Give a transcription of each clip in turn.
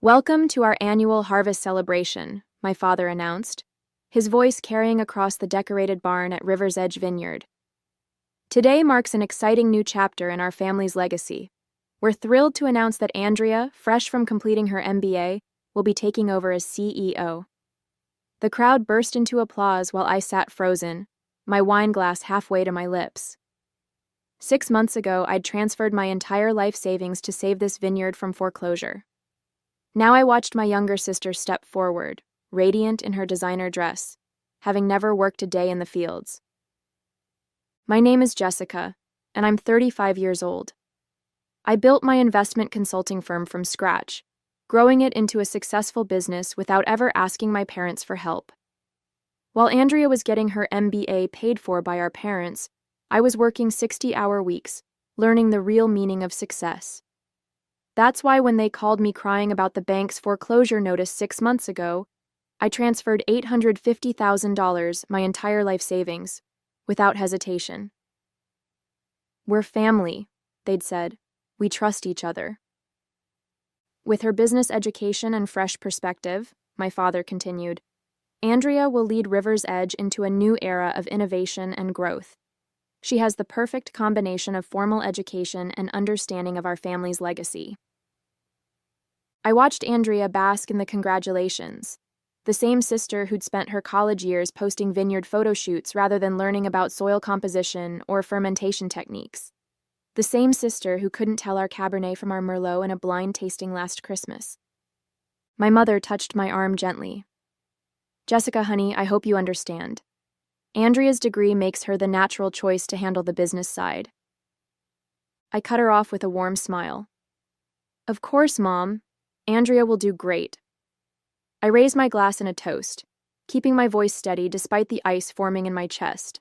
"Welcome to our annual harvest celebration," my father announced, his voice carrying across the decorated barn at River's Edge Vineyard. "Today marks an exciting new chapter in our family's legacy. We're thrilled to announce that Andrea, fresh from completing her MBA, will be taking over as CEO." The crowd burst into applause while I sat frozen, my wine glass halfway to my lips. 6 months ago, I'd transferred my entire life savings to save this vineyard from foreclosure. Now I watched my younger sister step forward, radiant in her designer dress, having never worked a day in the fields. My name is Jessica, and I'm 35 years old. I built my investment consulting firm from scratch, growing it into a successful business without ever asking my parents for help. While Andrea was getting her MBA paid for by our parents, I was working 60-hour weeks, learning the real meaning of success. That's why when they called me crying about the bank's foreclosure notice 6 months ago, I transferred $850,000, my entire life savings, without hesitation. "We're family," they'd said. "We trust each other." With her business education and fresh perspective, my father continued, Andrea will lead River's Edge into a new era of innovation and growth. She has the perfect combination of formal education and understanding of our family's legacy. I watched Andrea bask in the congratulations, the same sister who'd spent her college years posting vineyard photo shoots rather than learning about soil composition or fermentation techniques. The same sister who couldn't tell our Cabernet from our Merlot in a blind tasting last Christmas. My mother touched my arm gently. "Jessica, honey, I hope you understand. Andrea's degree makes her the natural choice to handle the business side." I cut her off with a warm smile. "Of course, Mom. Andrea will do great." I raised my glass in a toast, keeping my voice steady despite the ice forming in my chest.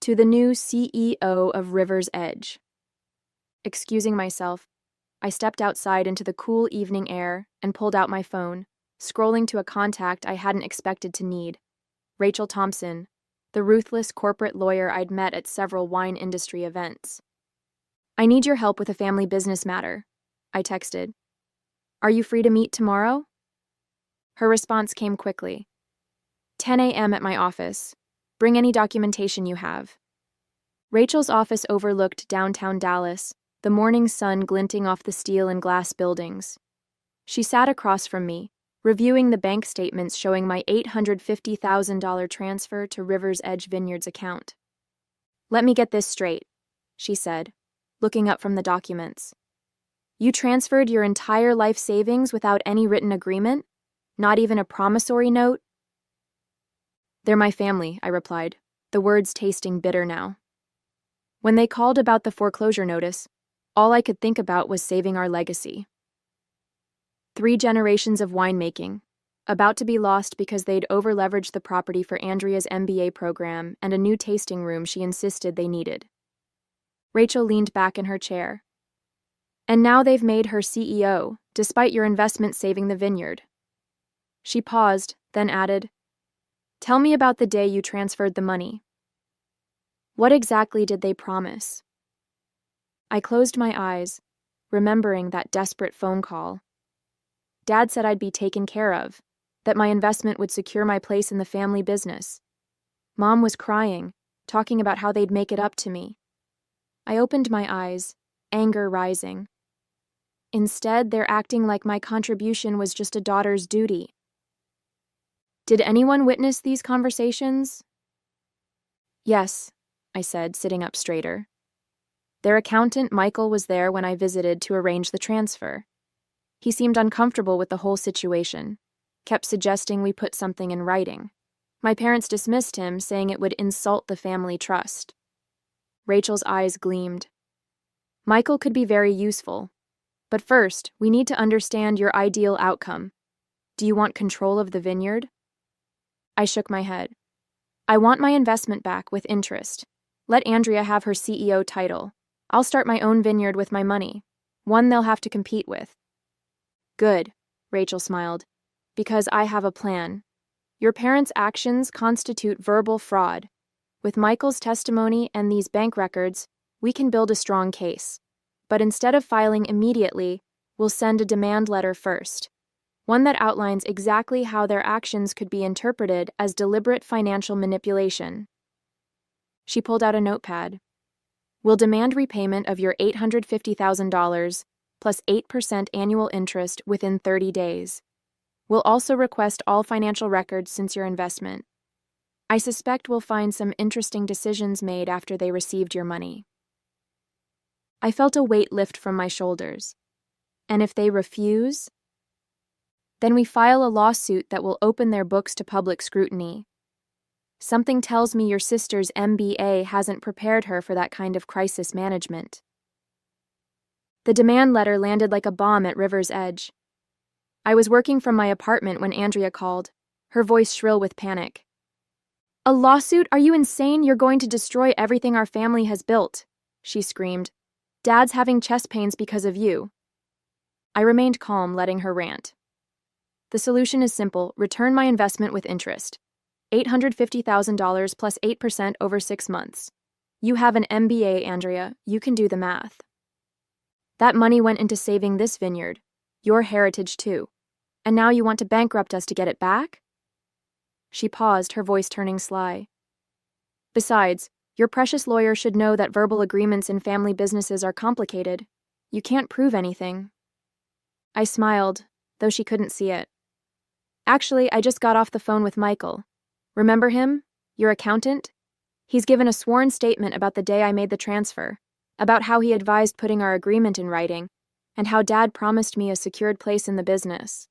"To the new CEO of River's Edge." Excusing myself, I stepped outside into the cool evening air and pulled out my phone, scrolling to a contact I hadn't expected to need. Rachel Thompson, the ruthless corporate lawyer I'd met at several wine industry events. "I need your help with a family business matter," I texted. "Are you free to meet tomorrow?" Her response came quickly. 10 a.m. at my office. Bring any documentation you have." Rachel's office overlooked downtown Dallas, the morning sun glinting off the steel and glass buildings. She sat across from me, reviewing the bank statements showing my $850,000 transfer to River's Edge Vineyard's account. "Let me get this straight," she said, looking up from the documents. "You transferred your entire life savings without any written agreement? Not even a promissory note?" "They're my family," I replied, the words tasting bitter now. When they called about the foreclosure notice, all I could think about was saving our legacy. 3 generations of winemaking, about to be lost because they'd over-leveraged the property for Andrea's MBA program and a new tasting room she insisted they needed. Rachel leaned back in her chair. "And now they've made her CEO, despite your investment saving the vineyard." She paused, then added, "Tell me about the day you transferred the money. What exactly did they promise?" I closed my eyes, remembering that desperate phone call. Dad said I'd be taken care of, that my investment would secure my place in the family business. Mom was crying, talking about how they'd make it up to me. I opened my eyes, anger rising. Instead, they're acting like my contribution was just a daughter's duty. "Did anyone witness these conversations?" "Yes," I said, sitting up straighter. "Their accountant, Michael, was there when I visited to arrange the transfer. He seemed uncomfortable with the whole situation, kept suggesting we put something in writing. My parents dismissed him, saying it would insult the family trust." Rachel's eyes gleamed. "Michael could be very useful. But first, we need to understand your ideal outcome. Do you want control of the vineyard?" I shook my head. "I want my investment back with interest. Let Andrea have her CEO title. I'll start my own vineyard with my money, one they'll have to compete with." "Good," Rachel smiled, "because I have a plan. Your parents' actions constitute verbal fraud. With Michael's testimony and these bank records, we can build a strong case. But instead of filing immediately, We'll send a demand letter first, one that outlines exactly how their actions could be interpreted as deliberate financial manipulation. She pulled out a notepad. We'll demand repayment of your $850,000 plus 8% annual interest within 30 days. We'll also request all financial records since your investment. I suspect we'll find some interesting decisions made after they received your money. I felt a weight lift from my shoulders. And if they refuse? Then we file a lawsuit that will open their books to public scrutiny. Something tells me your sister's MBA hasn't prepared her for that kind of crisis management. The demand letter landed like a bomb at River's Edge. I was working from my apartment when Andrea called, her voice shrill with panic. "A lawsuit? Are you insane? You're going to destroy everything our family has built," she screamed. "Dad's having chest pains because of you." I remained calm, letting her rant. The solution is simple: return my investment with interest. $850,000 plus 8% over 6 months. You have an MBA, Andrea. You can do the math. That money went into saving this vineyard, your heritage too. And now you want to bankrupt us to get it back? She paused, her voice turning sly. Besides, your precious lawyer should know that verbal agreements in family businesses are complicated. You can't prove anything. I smiled, though she couldn't see it. Actually, I just got off the phone with Michael. Remember him? Your accountant? He's given a sworn statement about the day I made the transfer, about how he advised putting our agreement in writing, and how Dad promised me a secured place in the business.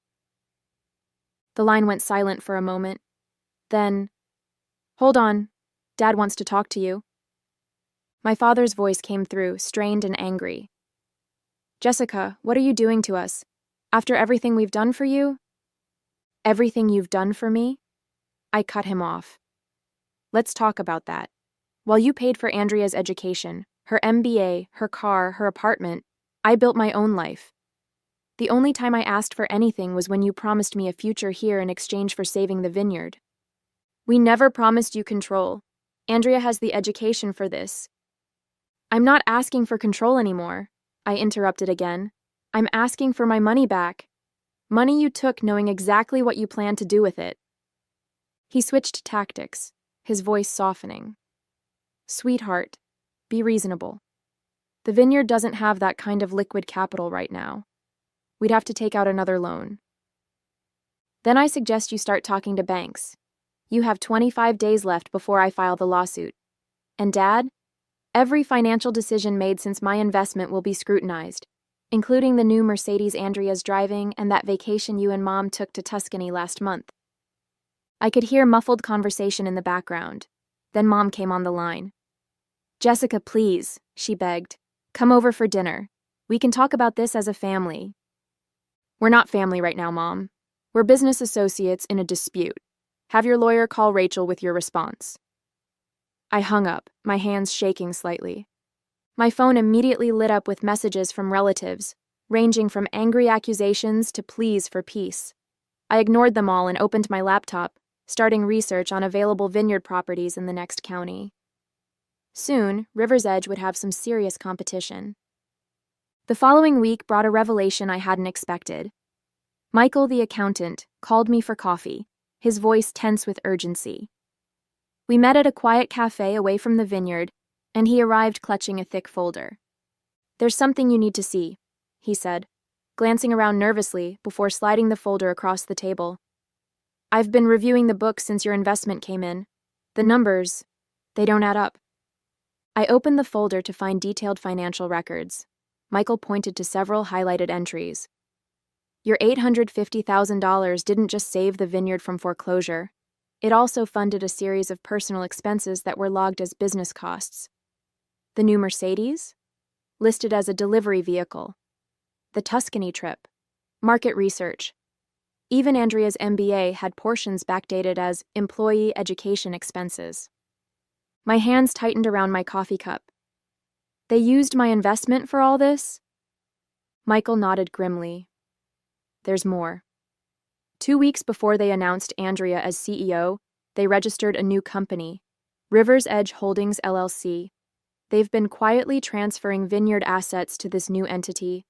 The line went silent for a moment. Then, "Hold on. Dad wants to talk to you." My father's voice came through, strained and angry. "Jessica, what are you doing to us? After everything we've done for you?" "Everything you've done for me?" I cut him off. "Let's talk about that. While you paid for Andrea's education, her MBA, her car, her apartment, I built my own life. The only time I asked for anything was when you promised me a future here in exchange for saving the vineyard. We never promised you control. Andrea has the education for this." "I'm not asking for control anymore," I interrupted again. "I'm asking for my money back. Money you took knowing exactly what you planned to do with it." He switched tactics, his voice softening. "Sweetheart, be reasonable. The vineyard doesn't have that kind of liquid capital right now. We'd have to take out another loan. Then I suggest you start talking to banks. You have 25 days left before I file the lawsuit. And Dad, every financial decision made since my investment will be scrutinized, including the new Mercedes Andrea's driving and that vacation you and Mom took to Tuscany last month." I could hear muffled conversation in the background. Then Mom came on the line. "Jessica, please," she begged. "Come over for dinner. We can talk about this as a family." "We're not family right now, Mom. We're business associates in a dispute. Have your lawyer call Rachel with your response." I hung up, my hands shaking slightly. My phone immediately lit up with messages from relatives, ranging from angry accusations to pleas for peace. I ignored them all and opened my laptop, starting research on available vineyard properties in the next county. Soon, River's Edge would have some serious competition. The following week brought a revelation I hadn't expected. Michael, the accountant, called me for coffee, his voice tense with urgency. We met at a quiet cafe away from the vineyard, and he arrived clutching a thick folder. "There's something you need to see," he said, glancing around nervously before sliding the folder across the table. "I've been reviewing the books since your investment came in. The numbers, they don't add up." I opened the folder to find detailed financial records. Michael pointed to several highlighted entries. "Your $850,000 didn't just save the vineyard from foreclosure. It also funded a series of personal expenses that were logged as business costs. The new Mercedes? Listed as a delivery vehicle. The Tuscany trip. Market research. Even Andrea's MBA had portions backdated as employee education expenses." My hands tightened around my coffee cup. "They used my investment for all this?" Michael nodded grimly. "There's more. 2 weeks before they announced Andrea as CEO, they registered a new company, River's Edge Holdings LLC. They've been quietly transferring vineyard assets to this new entity,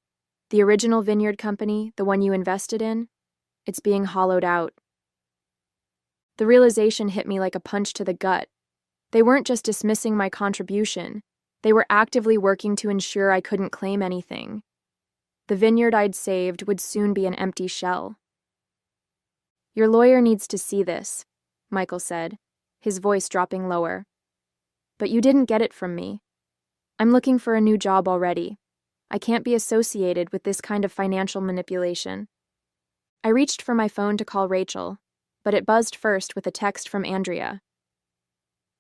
The original Vineyard company, the one you invested in, it's being hollowed out. The realization hit me like a punch to the gut. They weren't just dismissing my contribution, they were actively working to ensure I couldn't claim anything. The vineyard I'd saved would soon be an empty shell. Your lawyer needs to see this, Michael said, his voice dropping lower. But you didn't get it from me. I'm looking for a new job already. I can't be associated with this kind of financial manipulation. I reached for my phone to call Rachel, but it buzzed first with a text from Andrea.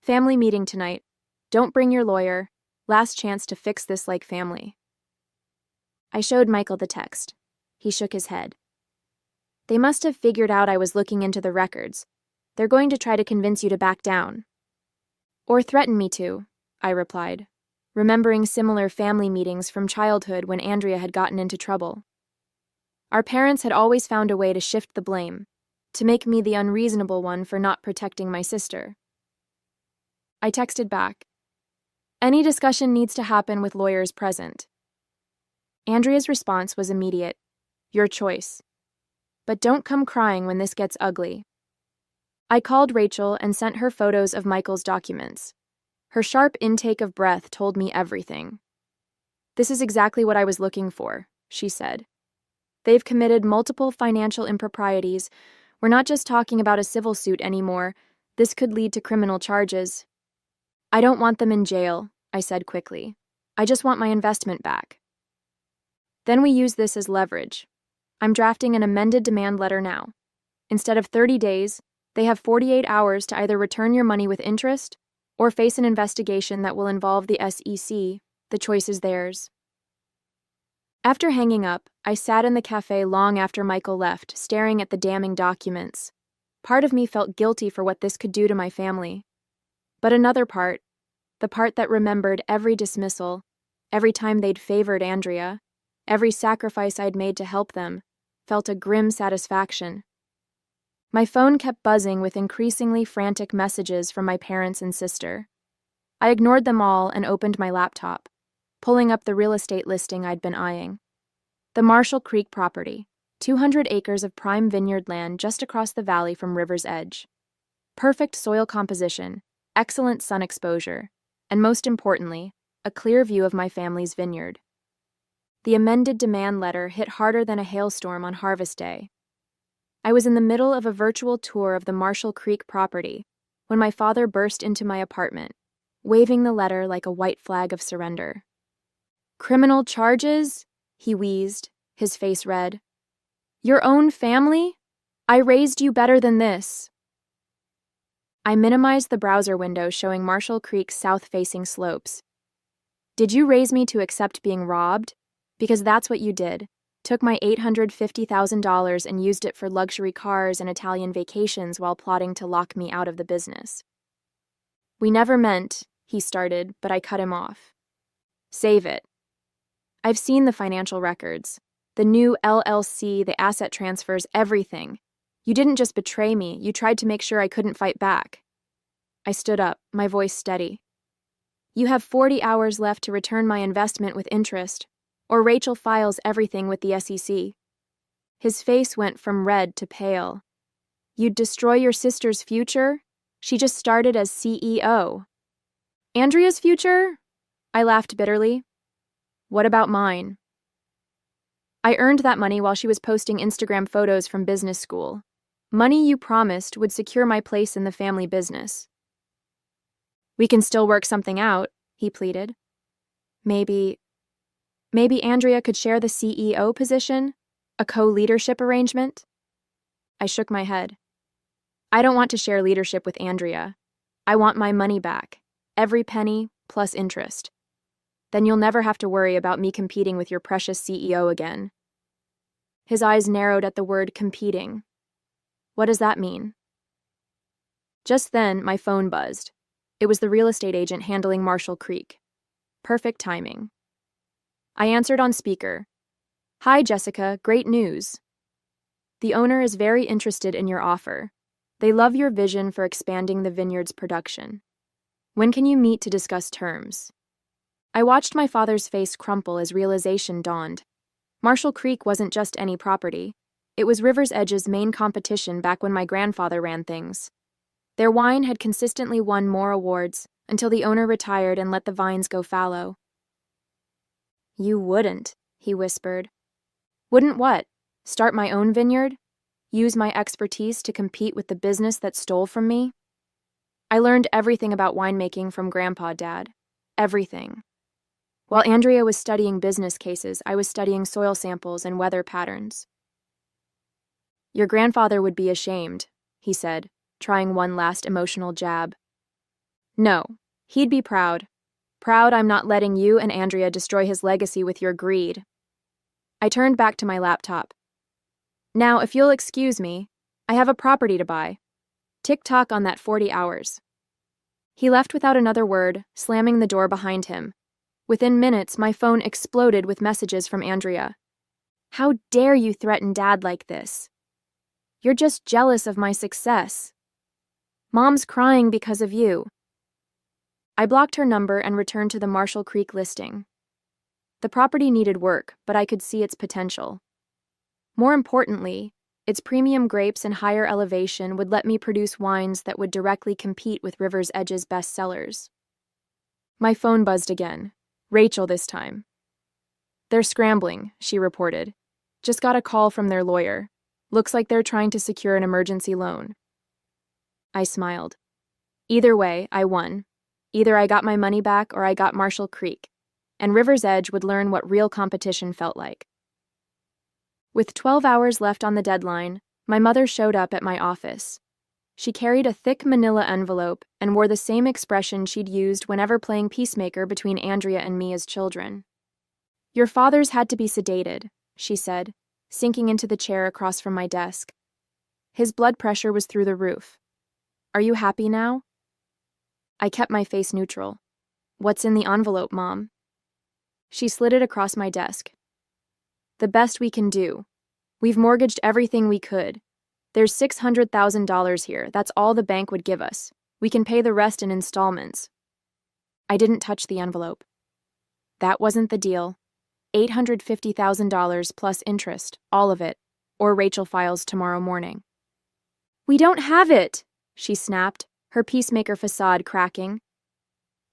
Family meeting tonight. Don't bring your lawyer. Last chance to fix this like family. I showed Michael the text. He shook his head. They must have figured out I was looking into the records. They're going to try to convince you to back down. Or threaten me to, I replied, remembering similar family meetings from childhood when Andrea had gotten into trouble. Our parents had always found a way to shift the blame, to make me the unreasonable one for not protecting my sister. I texted back. Any discussion needs to happen with lawyers present. Andrea's response was immediate. Your choice. But don't come crying when this gets ugly. I called Rachel and sent her photos of Michael's documents. Her sharp intake of breath told me everything. This is exactly what I was looking for, she said. They've committed multiple financial improprieties. We're not just talking about a civil suit anymore. This could lead to criminal charges. I don't want them in jail, I said quickly. I just want my investment back. Then we use this as leverage. I'm drafting an amended demand letter now. Instead of 30 days, they have 48 hours to either return your money with interest or face an investigation that will involve the SEC. The choice is theirs. After hanging up, I sat in the cafe long after Michael left, staring at the damning documents. Part of me felt guilty for what this could do to my family. But another part, the part that remembered every dismissal, every time they'd favored Andrea, every sacrifice I'd made to help them, felt a grim satisfaction. My phone kept buzzing with increasingly frantic messages from my parents and sister. I ignored them all and opened my laptop, pulling up the real estate listing I'd been eyeing. The Marshall Creek property, 200 acres of prime vineyard land just across the valley from River's Edge. Perfect soil composition, excellent sun exposure, and most importantly, a clear view of my family's vineyard. The amended demand letter hit harder than a hailstorm on harvest day. I was in the middle of a virtual tour of the Marshall Creek property when my father burst into my apartment, waving the letter like a white flag of surrender. Criminal charges? He wheezed, his face red. Your own family? I raised you better than this. I minimized the browser window showing Marshall Creek's south-facing slopes. Did you raise me to accept being robbed? Because that's what you did. Took my $850,000 and used it for luxury cars and Italian vacations while plotting to lock me out of the business. We never meant, he started, but I cut him off. Save it. I've seen the financial records. The new LLC, the asset transfers, everything. You didn't just betray me, you tried to make sure I couldn't fight back. I stood up, my voice steady. You have 40 hours left to return my investment with interest, or Rachel files everything with the SEC. His face went from red to pale. You'd destroy your sister's future? She just started as CEO. Andrea's future? I laughed bitterly. What about mine? I earned that money while she was posting Instagram photos from business school. Money you promised would secure my place in the family business. We can still work something out, he pleaded. Maybe Andrea could share the CEO position? A co-leadership arrangement? I shook my head. I don't want to share leadership with Andrea. I want my money back. Every penny, plus interest. Then you'll never have to worry about me competing with your precious CEO again. His eyes narrowed at the word competing. What does that mean? Just then, my phone buzzed. It was the real estate agent handling Marshall Creek. Perfect timing. I answered on speaker. Hi, Jessica, great news. The owner is very interested in your offer. They love your vision for expanding the vineyard's production. When can you meet to discuss terms? I watched my father's face crumple as realization dawned. Marshall Creek wasn't just any property. It was River's Edge's main competition back when my grandfather ran things. Their wine had consistently won more awards until the owner retired and let the vines go fallow. "You wouldn't," he whispered. "Wouldn't what? Start my own vineyard? Use my expertise to compete with the business that stole from me?" I learned everything about winemaking from Grandpa, Dad. Everything. While Andrea was studying business cases, I was studying soil samples and weather patterns. "Your grandfather would be ashamed," he said, trying one last emotional jab. "No, he'd be proud. Proud I'm not letting you and Andrea destroy his legacy with your greed." I turned back to my laptop. "Now, if you'll excuse me, I have a property to buy. Tick-tock on that 40 hours. He left without another word, slamming the door behind him. Within minutes, my phone exploded with messages from Andrea. "How dare you threaten Dad like this? You're just jealous of my success. Mom's crying because of you." I blocked her number and returned to the Marshall Creek listing. The property needed work, but I could see its potential. More importantly, its premium grapes and higher elevation would let me produce wines that would directly compete with River's Edge's best sellers. My phone buzzed again. Rachel this time. "They're scrambling," she reported. "Just got a call from their lawyer. Looks like they're trying to secure an emergency loan." I smiled. Either way, I won. Either I got my money back or I got Marshall Creek, and River's Edge would learn what real competition felt like. With 12 hours left on the deadline, my mother showed up at my office. She carried a thick manila envelope and wore the same expression she'd used whenever playing peacemaker between Andrea and me as children. "Your father's had to be sedated," she said, sinking into the chair across from my desk. "His blood pressure was through the roof. Are you happy now?" I kept my face neutral. "What's in the envelope, Mom?" She slid it across my desk. "The best we can do. We've mortgaged everything we could. There's $600,000 here. That's all the bank would give us. We can pay the rest in installments." I didn't touch the envelope. That wasn't the deal. $850,000 plus interest, all of it, or Rachel files tomorrow morning. "We don't have it," she snapped, her peacemaker facade cracking.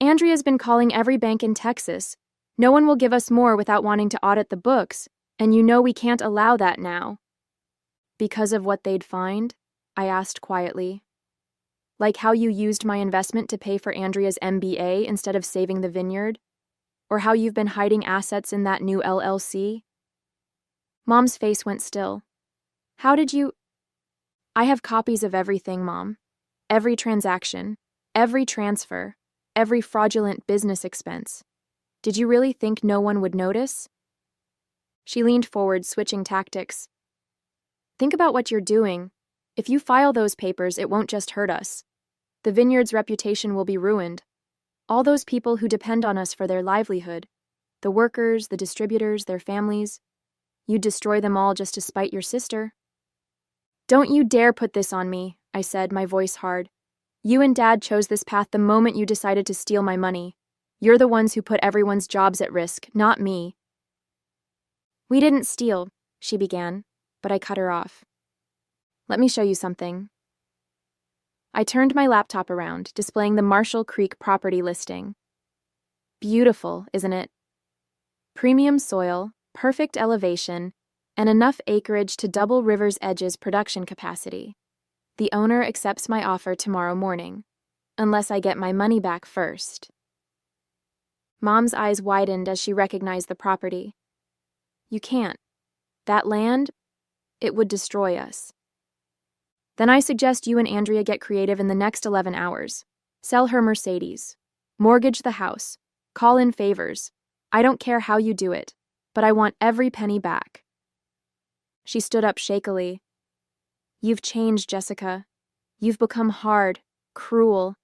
"Andrea's been calling every bank in Texas. No one will give us more without wanting to audit the books, and you know we can't allow that now." "Because of what they'd find?" I asked quietly. "Like how you used my investment to pay for Andrea's MBA instead of saving the vineyard? Or how you've been hiding assets in that new LLC?" Mom's face went still. "How did you—" "I have copies of everything, Mom. Every transaction, every transfer, every fraudulent business expense. Did you really think no one would notice?" She leaned forward, switching tactics. "Think about what you're doing. If you file those papers, it won't just hurt us. The vineyard's reputation will be ruined. All those people who depend on us for their livelihood, the workers, the distributors, their families. You'd destroy them all just to spite your sister." "Don't you dare put this on me," I said, my voice hard. "You and Dad chose this path the moment you decided to steal my money. You're the ones who put everyone's jobs at risk, not me." "We didn't steal," she began, but I cut her off. "Let me show you something." I turned my laptop around, displaying the Marshall Creek property listing. Beautiful, isn't it? Premium soil, perfect elevation, and enough acreage to double River's Edge's production capacity. The owner accepts my offer tomorrow morning, unless I get my money back first. Mom's eyes widened as she recognized the property. "You can't. That land, it would destroy us." "Then I suggest you and Andrea get creative in the next 11 hours. Sell her Mercedes. Mortgage the house. Call in favors. I don't care how you do it, but I want every penny back." She stood up shakily. "You've changed, Jessica. You've become hard, cruel."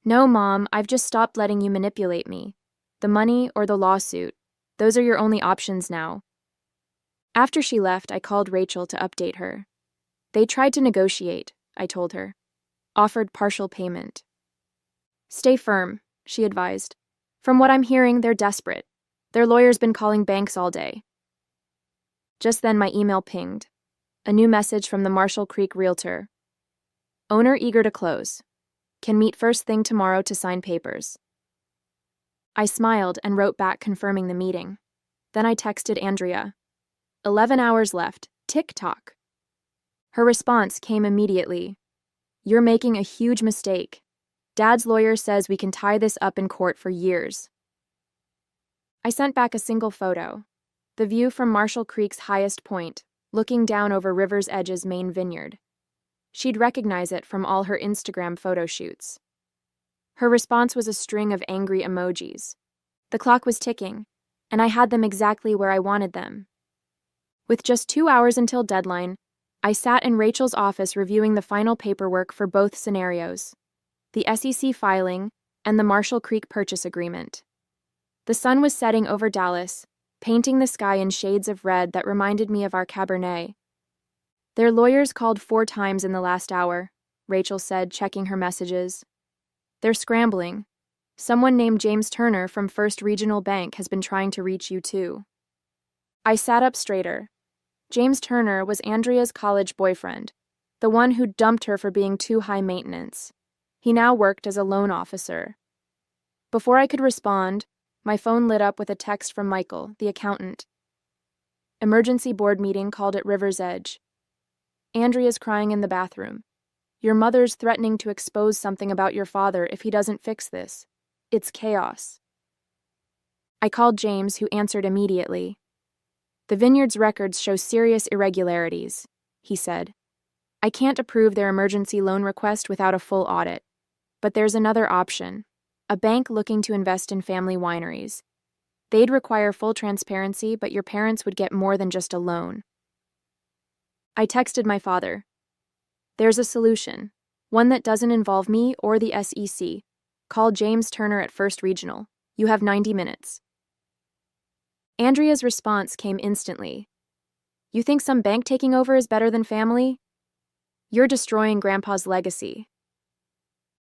"No, Mom, I've just stopped letting you manipulate me. The money or the lawsuit, those are your only options now." After she left, I called Rachel to update her. "They tried to negotiate," I told her. "Offered partial payment." "Stay firm," she advised. "From what I'm hearing, they're desperate. Their lawyer's been calling banks all day." Just then my email pinged. A new message from the Marshall Creek realtor. Owner eager to close. Can meet first thing tomorrow to sign papers. I smiled and wrote back confirming the meeting. Then I texted Andrea. 11 hours left. Tick-tock. Her response came immediately. You're making a huge mistake. Dad's lawyer says we can tie this up in court for years. I sent back a single photo. The view from Marshall Creek's highest point, looking down over River's Edge's main vineyard. She'd recognize it from all her Instagram photo shoots. Her response was a string of angry emojis. The clock was ticking, and I had them exactly where I wanted them. With just 2 hours until deadline, I sat in Rachel's office reviewing the final paperwork for both scenarios, the SEC filing and the Marshall Creek purchase agreement. The sun was setting over Dallas, painting the sky in shades of red that reminded me of our Cabernet. Their lawyers called 4 times in the last hour, Rachel said, checking her messages. They're scrambling. Someone named James Turner from First Regional Bank has been trying to reach you too. I sat up straighter. James Turner was Andrea's college boyfriend, the one who dumped her for being too high maintenance. He now worked as a loan officer. Before I could respond, my phone lit up with a text from Michael, the accountant. Emergency board meeting called at River's Edge. Andrea's crying in the bathroom. Your mother's threatening to expose something about your father if he doesn't fix this. It's chaos. I called James, who answered immediately. The Vineyard's records show serious irregularities, he said. I can't approve their emergency loan request without a full audit. But there's another option. A bank looking to invest in family wineries. They'd require full transparency, but your parents would get more than just a loan. I texted my father. There's a solution, one that doesn't involve me or the SEC. Call James Turner at First Regional. You have 90 minutes. Andrea's response came instantly. You think some bank taking over is better than family? You're destroying Grandpa's legacy.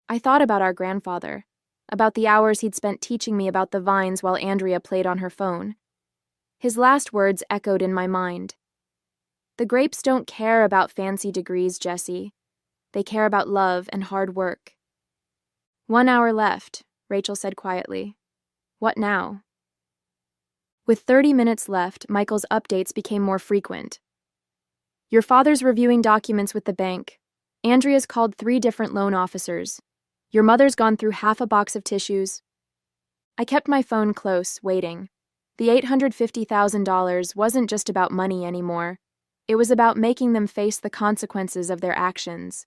I thought about our grandfather, about the hours he'd spent teaching me about the vines while Andrea played on her phone. His last words echoed in my mind. The grapes don't care about fancy degrees, Jesse. They care about love and hard work. 1 hour left, Rachel said quietly. What now? With 30 minutes left, Michael's updates became more frequent. Your father's reviewing documents with the bank. Andrea's called 3 different loan officers. Your mother's gone through half a box of tissues. I kept my phone close, waiting. The $850,000 wasn't just about money anymore. It was about making them face the consequences of their actions.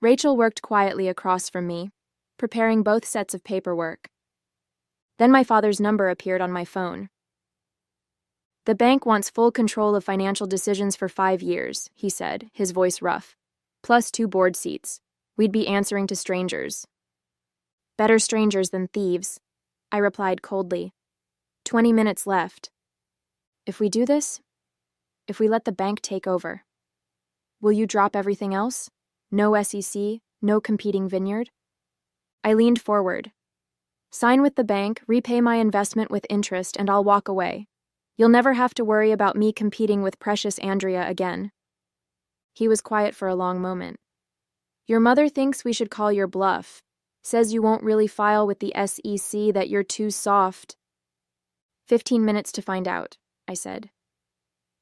Rachel worked quietly across from me, preparing both sets of paperwork. Then my father's number appeared on my phone. The bank wants full control of financial decisions for 5 years, he said, his voice rough. Plus 2 board seats. We'd be answering to strangers. Better strangers than thieves, I replied coldly. 20 minutes left. If we do this, if we let the bank take over, will you drop everything else? No SEC, no competing vineyard? I leaned forward. Sign with the bank, repay my investment with interest, and I'll walk away. You'll never have to worry about me competing with precious Andrea again. He was quiet for a long moment. Your mother thinks we should call your bluff. Says you won't really file with the SEC, that you're too soft. 15 minutes to find out, I said.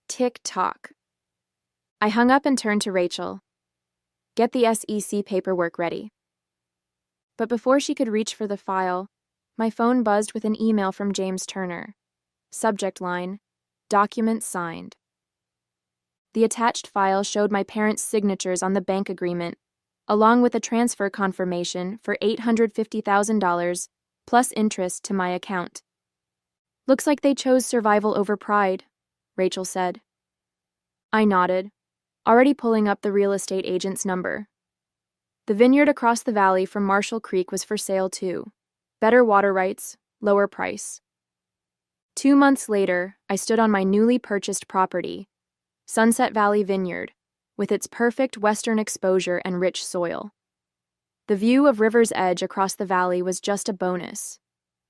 Tick-tock. I hung up and turned to Rachel. Get the SEC paperwork ready. But before she could reach for the file, my phone buzzed with an email from James Turner. Subject line, document signed. The attached file showed my parents' signatures on the bank agreement, along with a transfer confirmation for $850,000 plus interest to my account. Looks like they chose survival over pride, Rachel said. I nodded, already pulling up the real estate agent's number. The vineyard across the valley from Marshall Creek was for sale too. Better water rights, lower price. 2 months later, I stood on my newly purchased property, Sunset Valley Vineyard, with its perfect western exposure and rich soil. The view of River's Edge across the valley was just a bonus.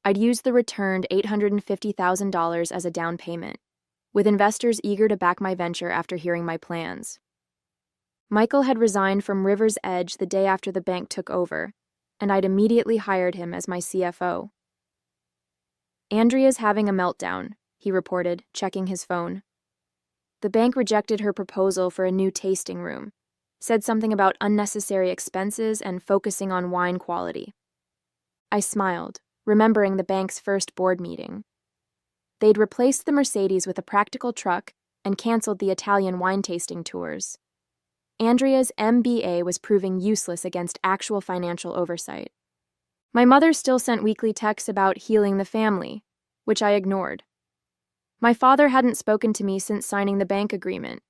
I'd used the returned $850,000 as a down payment, with investors eager to back my venture after hearing my plans. Michael had resigned from River's Edge the day after the bank took over, and I'd immediately hired him as my CFO. "Andrea's having a meltdown," he reported, checking his phone. "The bank rejected her proposal for a new tasting room, said something about unnecessary expenses and focusing on wine quality." I smiled, remembering the bank's first board meeting. They'd replaced the Mercedes with a practical truck and canceled the Italian wine tasting tours. Andrea's MBA was proving useless against actual financial oversight. My mother still sent weekly texts about healing the family, which I ignored. My father hadn't spoken to me since signing the bank agreement.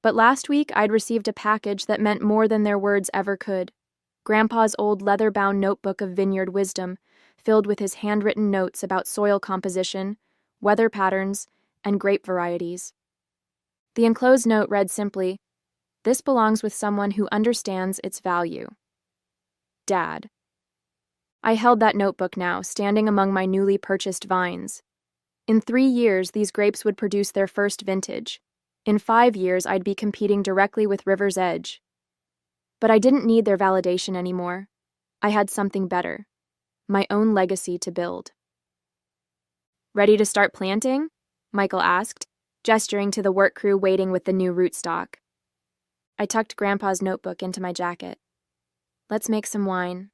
But last week I'd received a package that meant more than their words ever could. Grandpa's old leather-bound notebook of Vineyard wisdom, filled with his handwritten notes about soil composition, weather patterns, and grape varieties. The enclosed note read simply, "This belongs with someone who understands its value. Dad." I held that notebook now, standing among my newly purchased vines. In 3 years, these grapes would produce their first vintage. In 5 years, I'd be competing directly with River's Edge. But I didn't need their validation anymore. I had something better, my own legacy to build. "Ready to start planting?" Michael asked, gesturing to the work crew waiting with the new rootstock. I tucked Grandpa's notebook into my jacket. "Let's make some wine,"